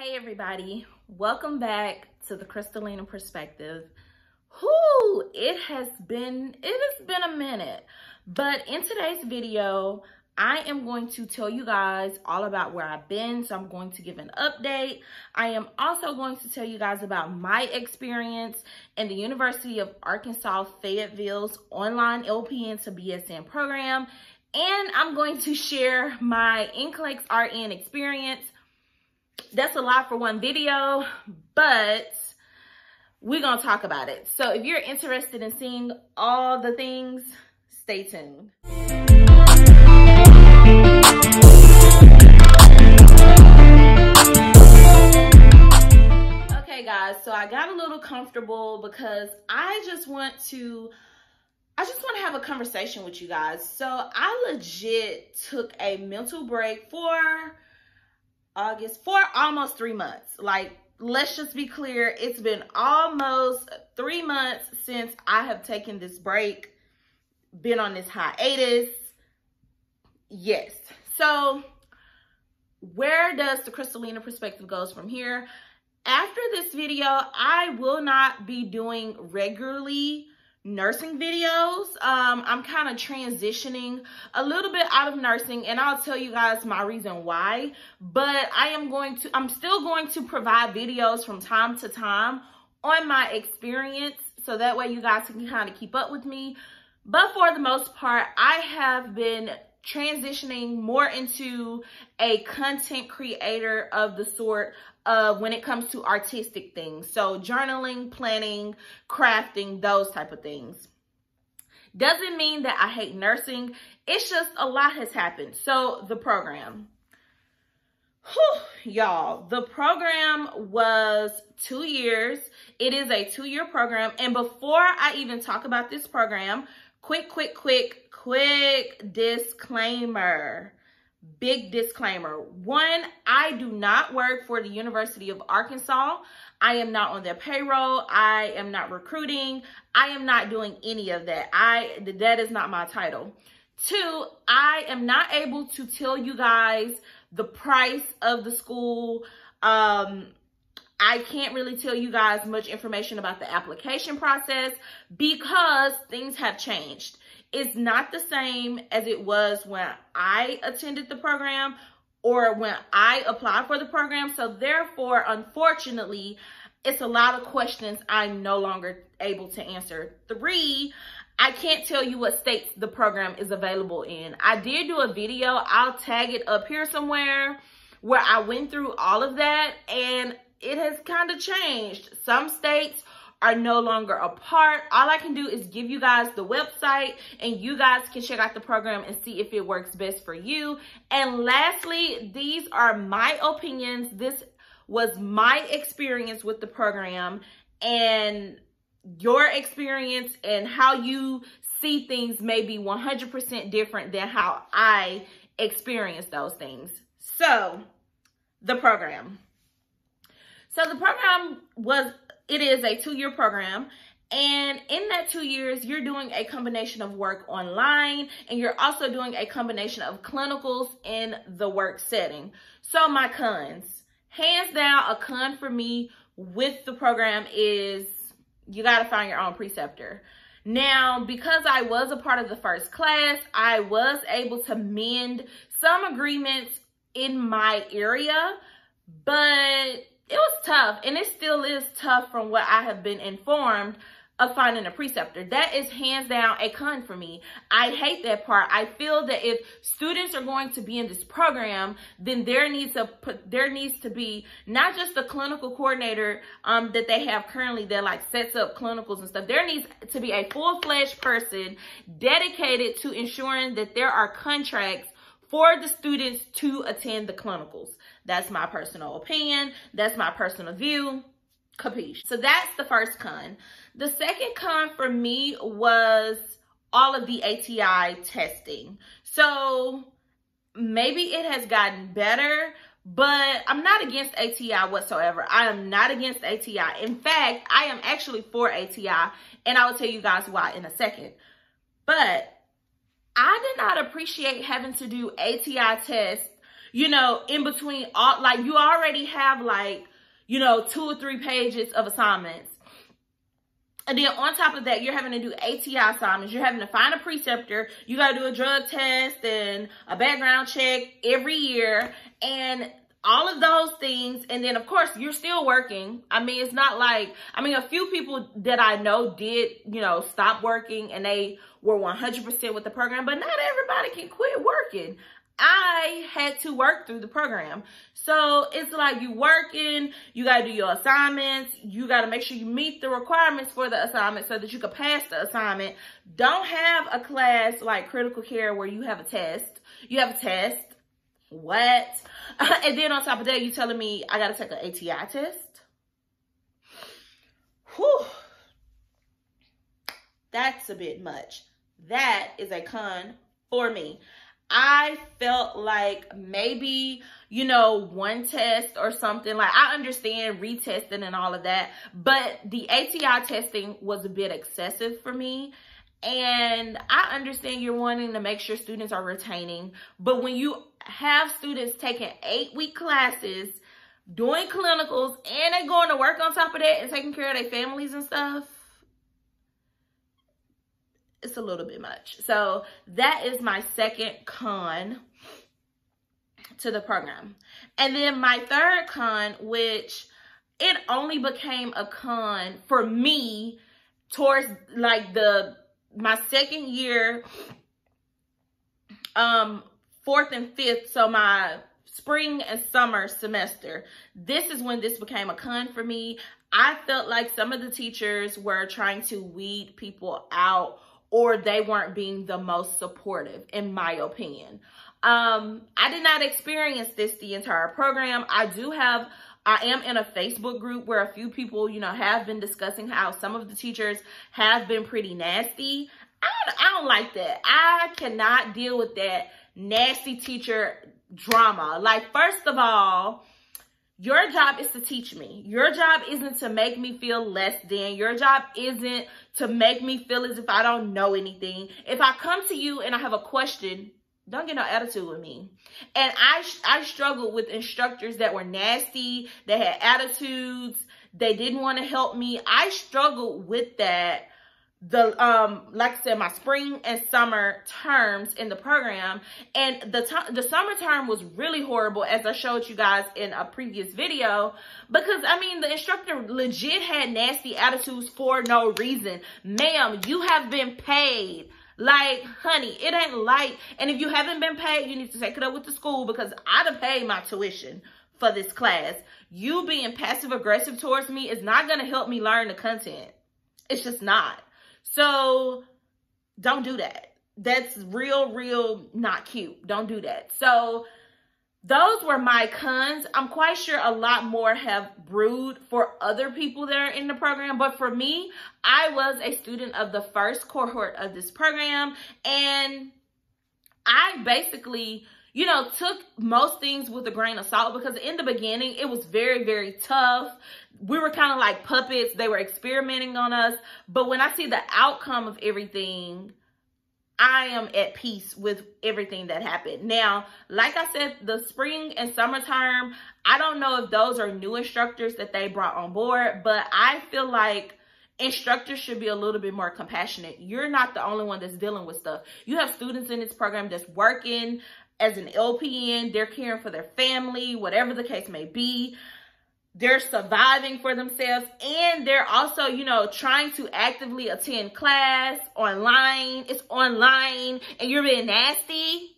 Hey everybody, welcome back to the Crystalina Perspective. It has been a minute, but in today's video, I am going to tell you guys all about where I've been. So I'm going to give an update. I am also going to tell you guys about my experience in the University of Arkansas Fayetteville's online LPN to BSN program. And I'm going to share my NCLEX-RN experience. That's a lot for one video, but we're going to talk about it. So if you're interested in seeing all the things, stay tuned. Okay guys, so I got a little comfortable because I just want to have a conversation with you guys. So I legit took a mental break for almost 3 months. Like, let's just be clear, it's been almost 3 months since I have taken this break, been on this hiatus. Yes. So where does the Crystalina Perspective goes from here? After this video, I will not be doing regularly nursing videos. I'm kind of transitioning a little bit out of nursing, and I'll tell you guys my reason why, but I'm still going to provide videos from time to time on my experience, so that way you guys can kind of keep up with me. But for the most part, I have been transitioning more into a content creator of the sort of when it comes to artistic things. So journaling, planning, crafting, those type of things. Doesn't mean that I hate nursing. It's just a lot has happened. So the program. Y'all, the program was 2 years. It is a 2-year program. And before I even talk about this program, quick disclaimer. Big disclaimer. One, I do not work for the University of Arkansas. I am not on their payroll. I am not recruiting. I am not doing any of that. That is not my title. Two, I am not able to tell you guys the price of the school. I can't really tell you guys much information about the application process because things have changed. It's not the same as it was when I attended the program or when I applied for the program. So therefore, unfortunately, it's a lot of questions I'm no longer able to answer. 3, I can't tell you what states the program is available in. I did do a video. I'll tag it up here somewhere where I went through all of that, and it has kind of changed. Some states are no longer a part. All I can do is give you guys the website, and you guys can check out the program and see if it works best for you. And lastly, these are my opinions. This was my experience with the program, and your experience and how you see things may be 100% different than how I experienced those things. So the program. So the program it is a 2-year program, and in that 2 years, you're doing a combination of work online, and you're also doing a combination of clinicals in the work setting. So my cons, hands down, a con for me with the program is you got to find your own preceptor. Now, because I was a part of the first class, I was able to mend some agreements in my area, but it was tough, and it still is tough from what I have been informed of finding a preceptor. That is hands down a con for me. I hate that part. I feel that if students are going to be in this program, then there needs to be not just a clinical coordinator that they have currently that like sets up clinicals and stuff. There needs to be a full-fledged person dedicated to ensuring that there are contracts for the students to attend the clinicals. That's my personal opinion. That's my personal view. Capiche? So that's the first con. The second con for me was all of the ATI testing. So maybe it has gotten better, but I'm not against ATI whatsoever. I am not against ATI. In fact, I am actually for ATI, and I will tell you guys why in a second. But I did not appreciate having to do ATI tests you know, in between all, like you already have like, you know, 2 or 3 pages of assignments. And then on top of that, you're having to do ATI assignments. You're having to find a preceptor. You got to do a drug test and a background check every year. And all of those things. And then, of course, you're still working. I mean, it's not like, I mean, a few people that I know did, you know, stop working and they were 100% with the program. But not everybody can quit working. I had to work through the program. So it's like you working, you got to do your assignments, you got to make sure you meet the requirements for the assignment so that you can pass the assignment. Don't have a class like critical care where you have a test. You have a test. What? And then on top of that, you telling me I got to take an ATI test? Whew. That's a bit much. That is a con for me. I felt like maybe, you know, one test or something. Like, I understand retesting and all of that, but the ATI testing was a bit excessive for me. And I understand you're wanting to make sure students are retaining, but when you have students taking 8-week classes, doing clinicals, and they going to work on top of that and taking care of their families and stuff, it's a little bit much. So that is my second con to the program. And then my third con, which it only became a con for me towards like my second year, 4th and 5th. So my spring and summer semester, this is when this became a con for me. I felt like some of the teachers were trying to weed people out, or they weren't being the most supportive, in my opinion. I did not experience this the entire program. I am in a Facebook group where a few people, you know, have been discussing how some of the teachers have been pretty nasty. I don't like that. I cannot deal with that nasty teacher drama. Like, first of all, your job is to teach me. Your job isn't to make me feel less than. Your job isn't to make me feel as if I don't know anything. If I come to you and I have a question, don't get no attitude with me. And I struggled with instructors that were nasty, that had attitudes, they didn't want to help me. I struggled with that. Like I said, my spring and summer terms in the program, and the summer term was really horrible, as I showed you guys in a previous video, because I mean, the instructor legit had nasty attitudes for no reason. Ma'am, you have been paid. Like, honey, it ain't like, and if you haven't been paid, you need to take it up with the school, because I done paid my tuition for this class. You being passive aggressive towards me is not going to help me learn the content. It's just not. So don't do that. That's real not cute. Don't do that. So those were my cons. I'm quite sure a lot more have brewed for other people that are in the program. But for me, I was a student of the first cohort of this program. And I basically, you know, took most things with a grain of salt, because in the beginning, it was very tough. We were kind of like puppets. They were experimenting on us. But when I see the outcome of everything, I am at peace with everything that happened. Now, like I said, the spring and summer term, I don't know if those are new instructors that they brought on board, but I feel like instructors should be a little bit more compassionate. You're not the only one that's dealing with stuff. You have students in this program that's working as an LPN. They're caring for their family, whatever the case may be. They're surviving for themselves, and they're also, you know, trying to actively attend class online. It's online, and you're being nasty.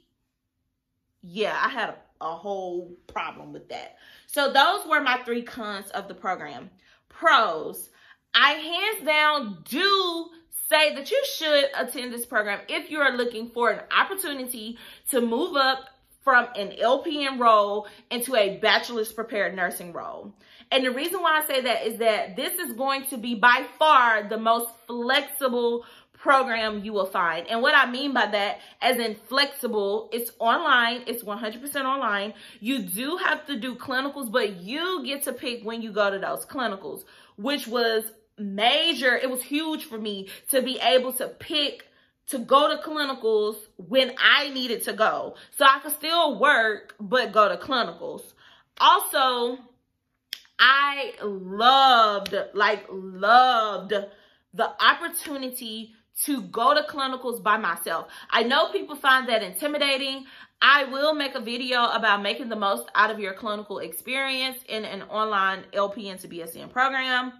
Yeah, I had a whole problem with that. So those were my 3 cons of the program. Pros, I hands down do say that you should attend this program if you are looking for an opportunity to move up from an LPN role into a bachelor's prepared nursing role. And the reason why I say that is that this is going to be by far the most flexible program you will find. And what I mean by that, as in flexible, it's online, it's 100% online. You do have to do clinicals, but you get to pick when you go to those clinicals, which was major. It was huge for me to be able to pick to go to clinicals when I needed to go. So I could still work, but go to clinicals. Also, I loved the opportunity to go to clinicals by myself. I know people find that intimidating. I will make a video about making the most out of your clinical experience in an online LPN to BSN program.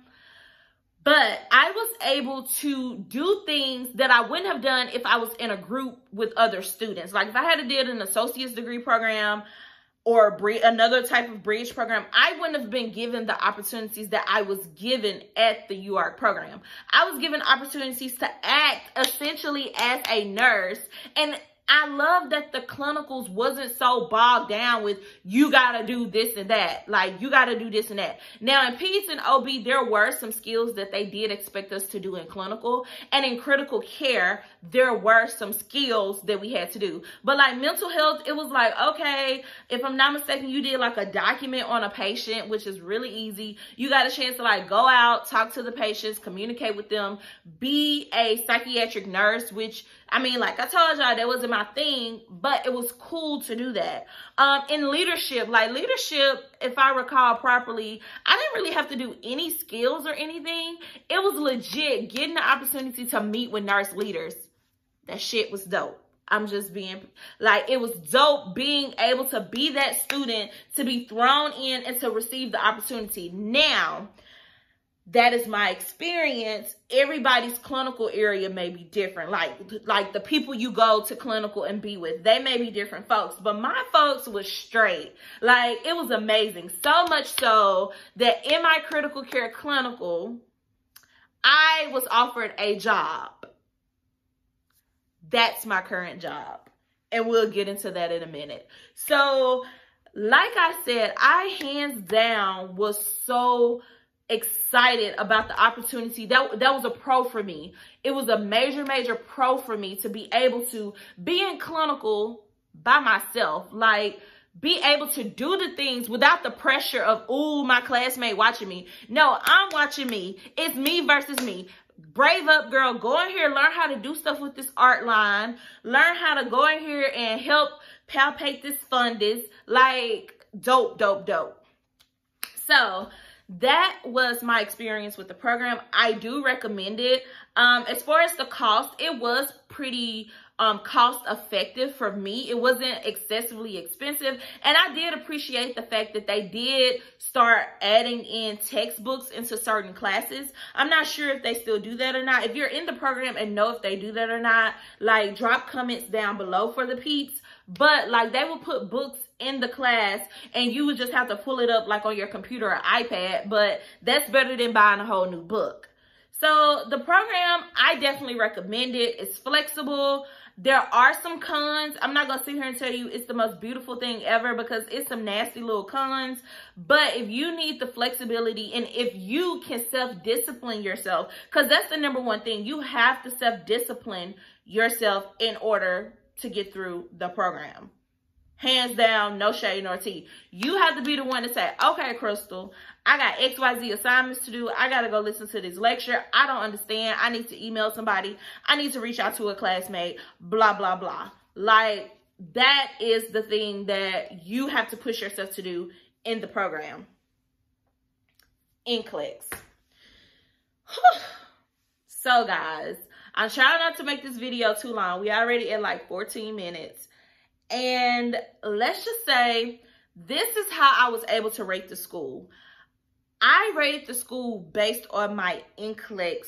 But I was able to do things that I wouldn't have done if I was in a group with other students. Like if I had did an associate's degree program or another type of bridge program, I wouldn't have been given the opportunities that I was given at the UARC program. I was given opportunities to act essentially as a nurse, and I love that the clinicals wasn't so bogged down with, you got to do this and that. Like, you got to do this and that. Now, in peds and OB, there were some skills that they did expect us to do in clinical. And in critical care, there were some skills that we had to do. But like mental health, it was like, okay, if I'm not mistaken, you did like a document on a patient, which is really easy. You got a chance to like go out, talk to the patients, communicate with them, be a psychiatric nurse, which, I mean, like I told y'all, that wasn't my thing, but it was cool to do that. In leadership, if I recall properly, I didn't really have to do any skills or anything. It was legit getting the opportunity to meet with nurse leaders. That shit was dope. I'm just being, like, it was dope being able to be that student, to be thrown in and to receive the opportunity. Now, that is my experience. Everybody's clinical area may be different. Like the people you go to clinical and be with, they may be different folks. But my folks was straight. Like, it was amazing. So much so that in my critical care clinical, I was offered a job. That's my current job. And we'll get into that in a minute. So, like I said, I hands down was so excited about the opportunity. That was a pro for me. It was a major pro for me to be able to be in clinical by myself. Like, be able to do the things without the pressure of, ooh, my classmate watching me. No, I'm watching me. It's me versus me. Brave up, girl. Go in here, learn how to do stuff with this art line. Learn how to go in here and help palpate this fundus. Like, dope. So, that was my experience with the program. I do recommend it. As far as the cost, it was pretty cost effective for me. It wasn't excessively expensive. And I did appreciate the fact that they did start adding in textbooks into certain classes. I'm not sure if they still do that or not. If you're in the program and know if they do that or not, like, drop comments down below for the peeps. But like, they will put books in the class and you would just have to pull it up like on your computer or iPad, but that's better than buying a whole new book. So the program, I definitely recommend it. It's flexible. There are some cons. I'm not going to sit here and tell you it's the most beautiful thing ever, because it's some nasty little cons. But if you need the flexibility and if you can self-discipline yourself, because that's the number one thing, you have to self-discipline yourself in order to get through the program. Hands down, no shade nor tea. You have to be the one to say, okay, Crystal, I got XYZ assignments to do. I got to go listen to this lecture. I don't understand. I need to email somebody. I need to reach out to a classmate, blah, blah, blah. Like, that is the thing that you have to push yourself to do in the program. NCLEX. So, guys, I'm trying not to make this video too long. We already at like 14 minutes. And let's just say, this is how I was able to rate the school. I rated the school based on my NCLEX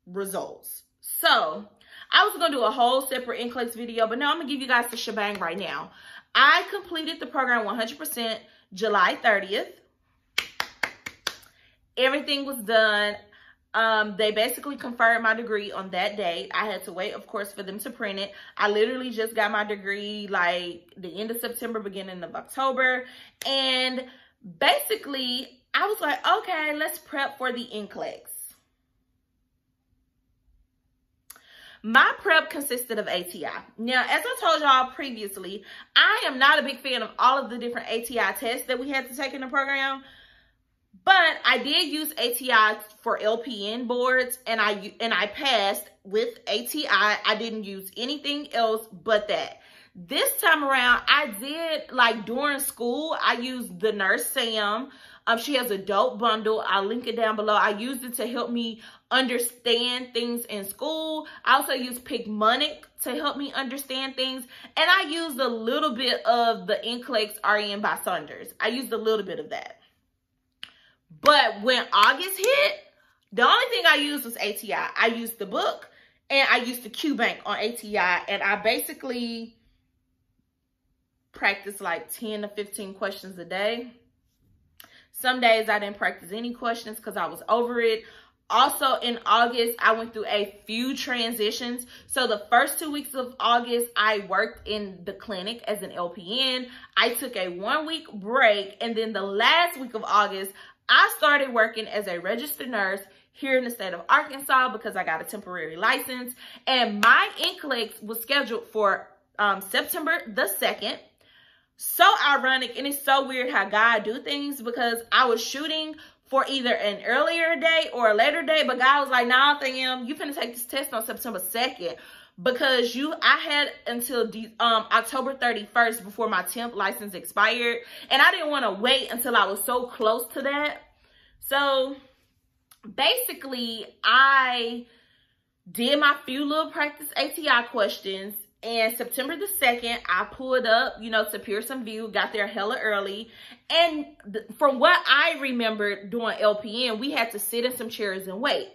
results. So, I was going to do a whole separate NCLEX video, but no, I'm going to give you guys the shebang right now. I completed the program 100% July 30th. Everything was done. They basically confirmed my degree on that date. I had to wait, of course, for them to print it. I literally just got my degree like the end of September, beginning of October. And basically, I was like, okay, let's prep for the NCLEX. My prep consisted of ATI. Now, as I told y'all previously, I am not a big fan of all of the different ATI tests that we had to take in the program. But I did use ATI for LPN boards, and I passed with ATI. I didn't use anything else but that. This time around, I did, like, during school, I used the Nurse Sam. She has a dope bundle. I'll link it down below. I used it to help me understand things in school. I also used Picmonic to help me understand things. And I used a little bit of the NCLEX-RN by Saunders. I used a little bit of that. But when August hit, the only thing I used was ATI. I used the book and I used the Q Bank on ATI. And I basically practiced like 10 to 15 questions a day. Some days I didn't practice any questions because I was over it. Also in August, I went through a few transitions. So the first 2 weeks of August, I worked in the clinic as an LPN. I took a 1 week break. And then the last week of August, I started working as a registered nurse here in the state of Arkansas because I got a temporary license. And my NCLEX was scheduled for September the 2nd. So ironic, and it's so weird how God do things, because I was shooting for either an earlier day or a later day, but God was like, nah, fam, you finna take this test on September 2nd because I had until October 31st before my temp license expired, and I didn't want to wait until I was so close to that. So basically, I did my few little practice ATI questions. And September the 2nd, I pulled up, you know, to Pearson View, got there hella early. And from what I remember doing LPN, we had to sit in some chairs and wait.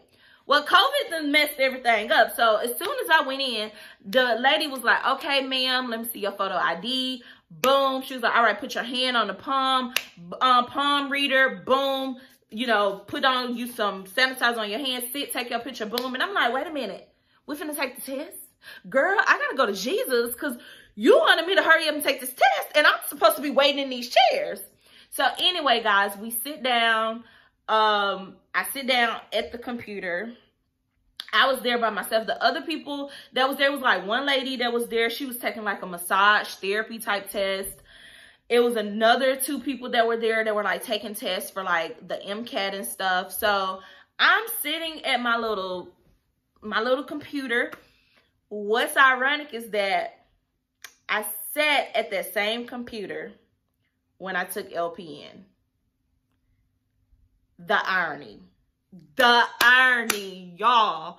Well, COVID done messed everything up. So as soon as I went in, the lady was like, okay, ma'am, let me see your photo ID. Boom. She was like, all right, put your hand on the palm reader. Boom. You know, put on you some sanitizer on your hands. Sit, take your picture. Boom. And I'm like, wait a minute. We finna take the test? Girl, I gotta go to Jesus because you wanted me to hurry up and take this test, and I'm supposed to be waiting in these chairs. So anyway, guys, we sit down. I sit down at the computer. I was there by myself. The other people that was there was like one lady that was there. She was taking like a massage therapy type test. It was another 2 people that were there that were like taking tests for like the MCAT and stuff. So I'm sitting at my little computer. What's ironic is that I sat at that same computer when I took LPN. The irony, y'all.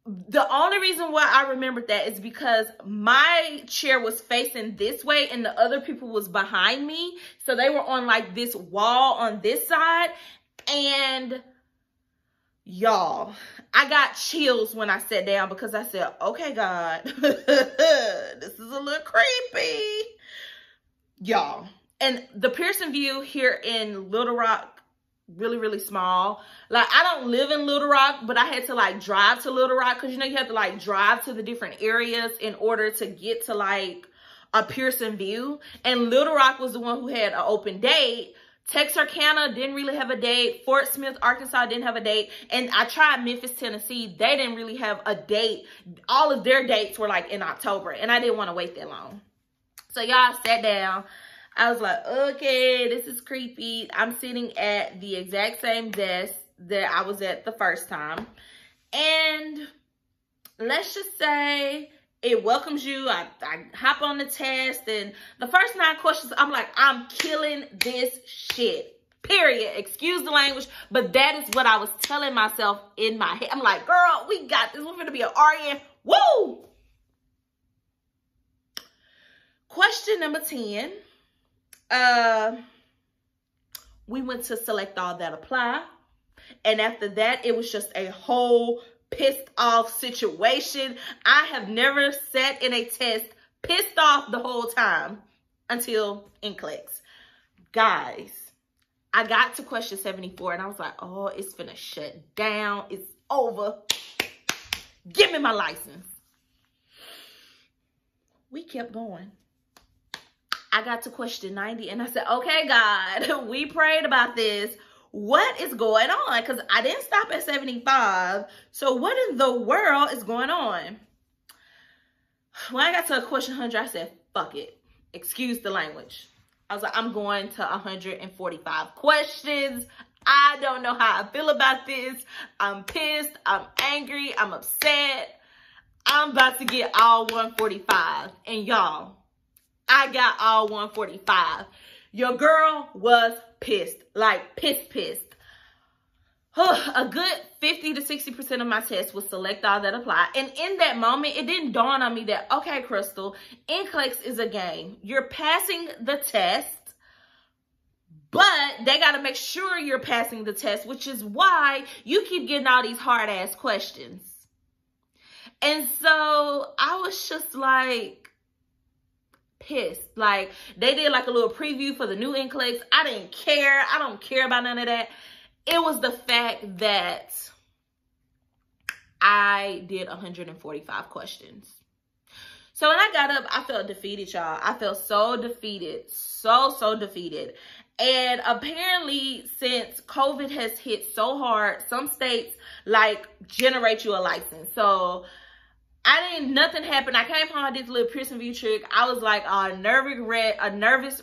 The only reason why I remembered that is because my chair was facing this way and the other people was behind me. So they were on like this wall on this side. And y'all, I got chills when I sat down because I said, okay, God, this is a little creepy. Y'all. And the Pearson View here in Little Rock, really, really small. Like, I don't live in Little Rock, but I had to like drive to Little Rock because, you know, you have to like drive to the different areas in order to get to like a Pearson View. And Little Rock was the one who had an open date. Texarkana didn't really have a date. Fort Smith, Arkansas didn't have a date. And I tried Memphis, Tennessee. They didn't really have a date. All of their dates were like in October. And I didn't want to wait that long. So y'all sat down. I was like, okay, this is creepy. I'm sitting at the exact same desk that I was at the first time. And let's just say it welcomes you. I hop on the test, and the first 9 questions, I'm like, I'm killing this shit. Period. Excuse the language, but that is what I was telling myself in my head. I'm like, girl, we got this. We're gonna be an RN. Woo! Question number 10. We went to select all that apply. And after that, it was just a whole pissed off situation. I have never sat in a test pissed off the whole time until NCLEX. Guys, I got to question 74 and I was like, oh, it's finna shut down. It's over. Give me my license. We kept going. I got to question 90 and I said, okay, God, we prayed about this. What is going on? Because I didn't stop at 75. So what in the world is going on? When I got to question 100, I said, fuck it. Excuse the language. I was like, I'm going to 145 questions. I don't know how I feel about this. I'm pissed. I'm angry. I'm upset. I'm about to get all 145. And y'all, I got all 145. Your girl was pissed. Like, pissed. A good 50 to 60% of my tests was select all that apply. And in that moment, it didn't dawn on me that, okay, Crystal, NCLEX is a game. You're passing the test, but they got to make sure you're passing the test, which is why you keep getting all these hard-ass questions. And so I was just like pissed. Like, they did like a little preview for the new NCLEX. I didn't care. I don't care about none of that. It was the fact that I did 145 questions. So when I got up, I felt defeated, y'all. I felt so defeated. So defeated. And apparently, since COVID has hit so hard, some states like generate you a license. So nothing happened. I came home, I did this little Pearson VUE trick. I was like a nervous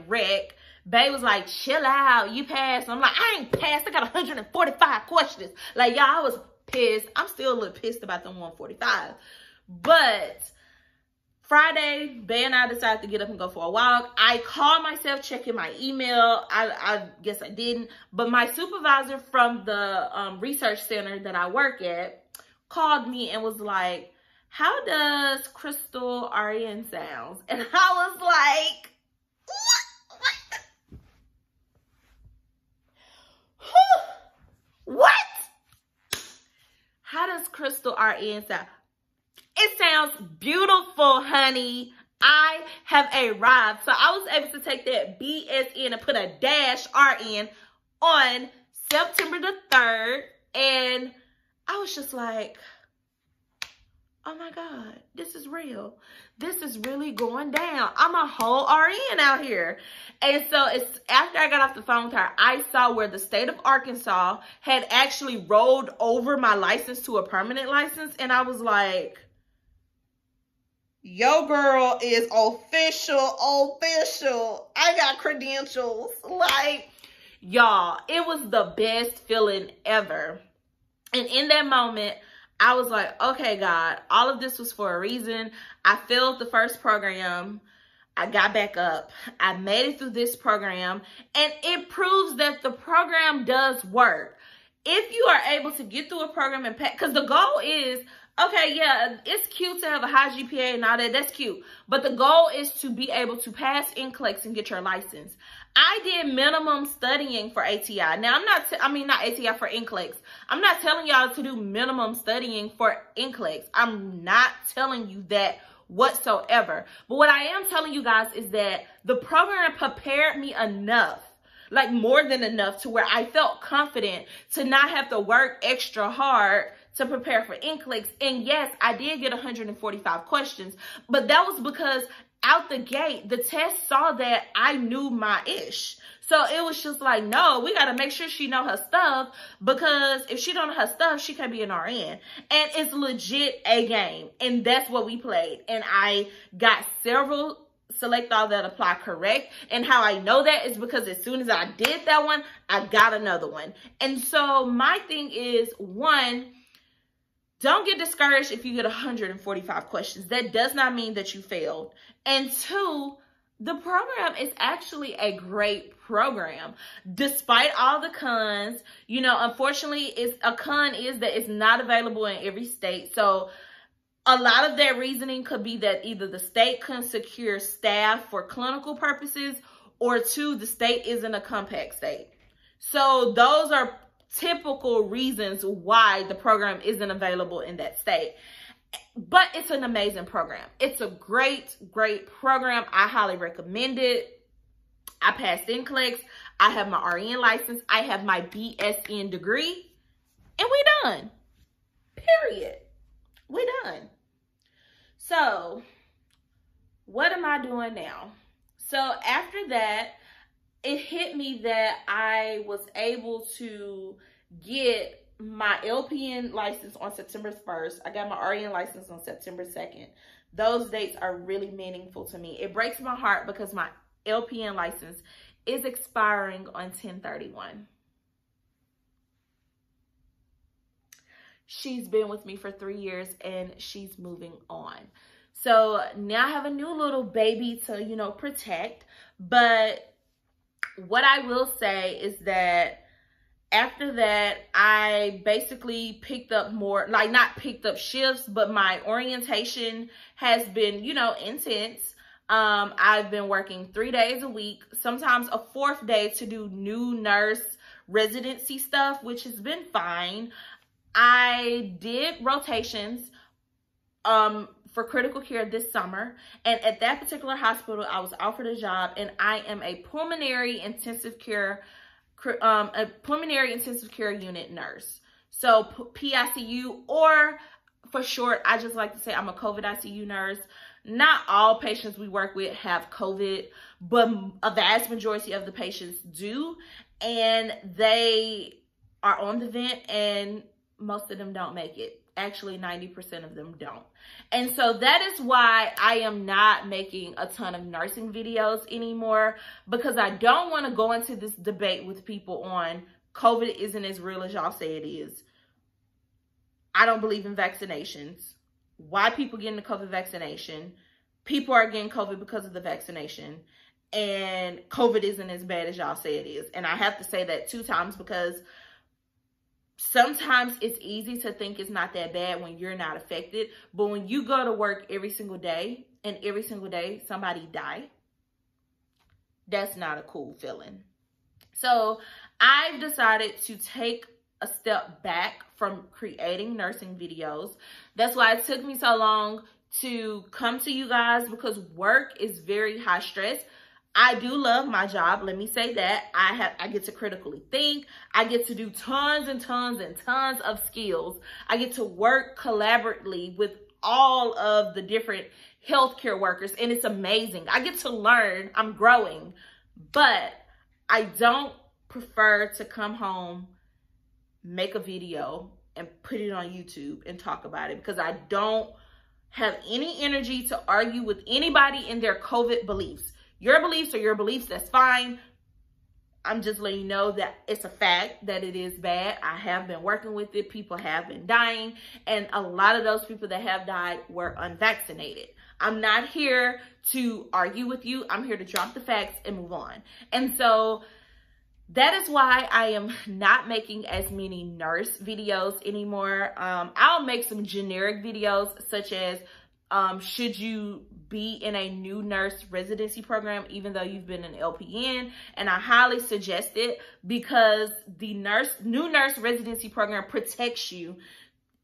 wreck. Babe was like, chill out, you passed. I'm like, I ain't passed. I got 145 questions. Like, y'all, I was pissed. I'm still a little pissed about them 145. But Friday, Bae and I decided to get up and go for a walk. I called myself checking my email. I guess I didn't. But my supervisor from the research center that I work at called me and was like, how does Crystal RN sound? And I was like, what? How does Crystal RN sound? It sounds beautiful, honey. I have arrived. So I was able to take that BSN and put a dash RN on September the 3rd. And I was just like, oh my God, this is real. This is really going down. I'm a whole RN out here. And so it's after I got off the phone with her, I saw where the state of Arkansas had actually rolled over my license to a permanent license. And I was like, yo, girl is official. I got credentials. Like, y'all, it was the best feeling ever. And in that moment, I was like, okay, God, all of this was for a reason. I failed the first program. I got back up. I made it through this program. And it proves that the program does work. If you are able to get through a program and pass, because the goal is, okay, yeah, it's cute to have a high GPA and all that. That's cute. But the goal is to be able to pass NCLEX and get your license. I did minimum studying for ATI. Now, not ATI, for NCLEX. I'm not telling y'all to do minimum studying for NCLEX. I'm not telling you that whatsoever. But what I am telling you guys is that the program prepared me enough, like more than enough, to where I felt confident to not have to work extra hard to prepare for NCLEX. And yes, I did get 145 questions, but that was because out the gate, the test saw that I knew my ish. So it was just like, no, we got to make sure she know her stuff, because if she don't know her stuff, she can't be an RN. And it's legit a game. And that's what we played. And I got several select all that apply correct. And how I know that is because as soon as I did that one, I got another one. And so my thing is, one, don't get discouraged if you get 145 questions. That does not mean that you failed. And two, the program is actually a great program. Despite all the cons, you know, unfortunately, a con is that it's not available in every state. So a lot of that reasoning could be that either the state couldn't secure staff for clinical purposes, or two, the state isn't a compact state. So those are typical reasons why the program isn't available in that state. But it's an amazing program. It's a great program. I highly recommend it. I passed NCLEX. I have my RN license. I have my BSN degree. And we done. Period. We done. So, what am I doing now? So, after that, it hit me that I was able to get my LPN license on September 1st. I got my RN license on September 2nd. Those dates are really meaningful to me. It breaks my heart because my LPN license is expiring on 10/31. She's been with me for 3 years and she's moving on. So now I have a new little baby to, you know, protect. But what I will say is that after that, I basically picked up more, like not picked up shifts, but my orientation has been, you know, intense. I've been working 3 days a week, sometimes a 4th day to do new nurse residency stuff, which has been fine. I did rotations for critical care this summer, and at that particular hospital, I was offered a job, and I am a pulmonary intensive care unit nurse. So PICU, or for short, I just like to say I'm a COVID ICU nurse. Not all patients we work with have COVID, but a vast majority of the patients do, and they are on the vent, and most of them don't make it. Actually, 90% of them don't. And so that is why I am not making a ton of nursing videos anymore, because I don't want to go into this debate with people on COVID isn't as real as y'all say it is. I don't believe in vaccinations. Why people getting the COVID vaccination? People are getting COVID because of the vaccination. And COVID isn't as bad as y'all say it is. And I have to say that 2 times, because sometimes it's easy to think it's not that bad when you're not affected. But when you go to work every single day and every single day somebody die, that's not a cool feeling. So I've decided to take a step back from creating nursing videos. That's why it took me so long to come to you guys, because work is very high stress. I do love my job. Let me say that. I get to critically think. I get to do tons and tons and tons of skills. I get to work collaboratively with all of the different healthcare workers, and it's amazing. I get to learn. I'm growing, but I don't prefer to come home, make a video, and put it on YouTube and talk about it, because I don't have any energy to argue with anybody in their COVID beliefs. Your beliefs are your beliefs, that's fine. I'm just letting you know that it's a fact that it is bad. I have been working with it. People have been dying, and a lot of those people that have died were unvaccinated. I'm not here to argue with you. I'm here to drop the facts and move on. And so that is why I am not making as many nurse videos anymore. I'll make some generic videos, such as should you be in a new nurse residency program even though you've been an LPN? And I highly suggest it, because the new nurse residency program protects you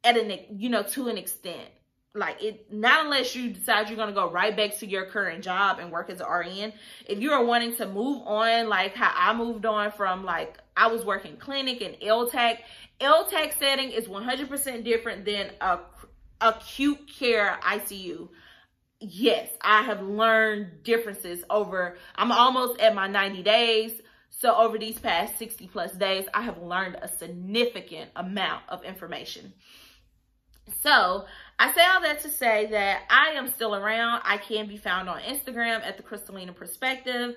at to an extent. Like, it, not unless you decide you're going to go right back to your current job and work as an RN. If you are wanting to move on, like how I moved on from, like, I was working clinic and LTAC. LTAC setting is 100% different than a acute care ICU. Yes, I have learned differences over, I'm almost at my 90 days. So over these past 60 plus days, I have learned a significant amount of information. So I say all that to say that I am still around. I can be found on Instagram at the Crystalina Perspective.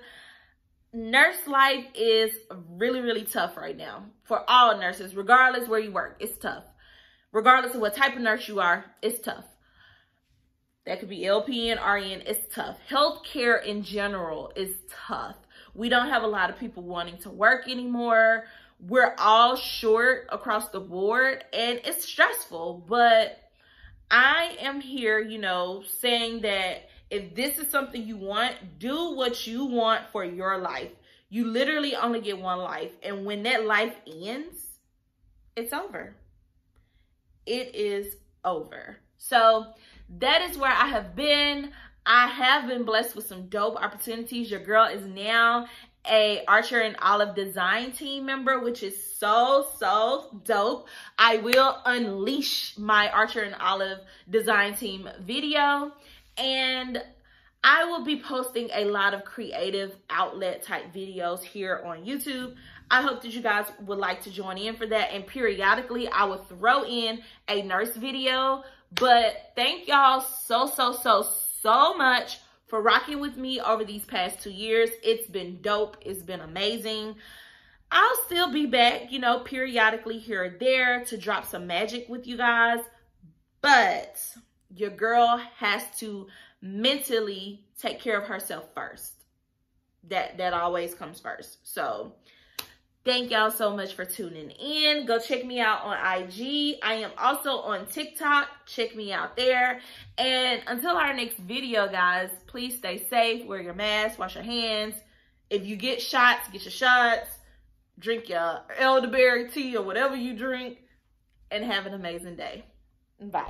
Nurse life is really, really tough right now for all nurses, regardless where you work. It's tough. Regardless of what type of nurse you are, it's tough. That could be LPN, RN, it's tough. Healthcare in general is tough. We don't have a lot of people wanting to work anymore. We're all short across the board, and it's stressful. But I am here, saying that if this is something you want, do what you want for your life. You literally only get one life. And when that life ends, it's over. It is over. So that is where I have been. I have been blessed with some dope opportunities. Your girl is now a Archer and Olive design team member, which is so dope. I will unleash my Archer and Olive design team video, and I will be posting a lot of creative outlet type videos here on YouTube. I hope that you guys would like to join in for that, and periodically I will throw in a nurse video. But thank y'all so much for rocking with me over these past 2 years. It's been dope. It's been amazing. I'll still be back, you know, periodically here or there to drop some magic with you guys. But your girl has to mentally take care of herself first. That always comes first. So thank y'all so much for tuning in. Go check me out on IG. I am also on TikTok. Check me out there. And until our next video, guys, please stay safe. Wear your mask. Wash your hands. If you get shots, get your shots. Drink your elderberry tea or whatever you drink. And have an amazing day. Bye.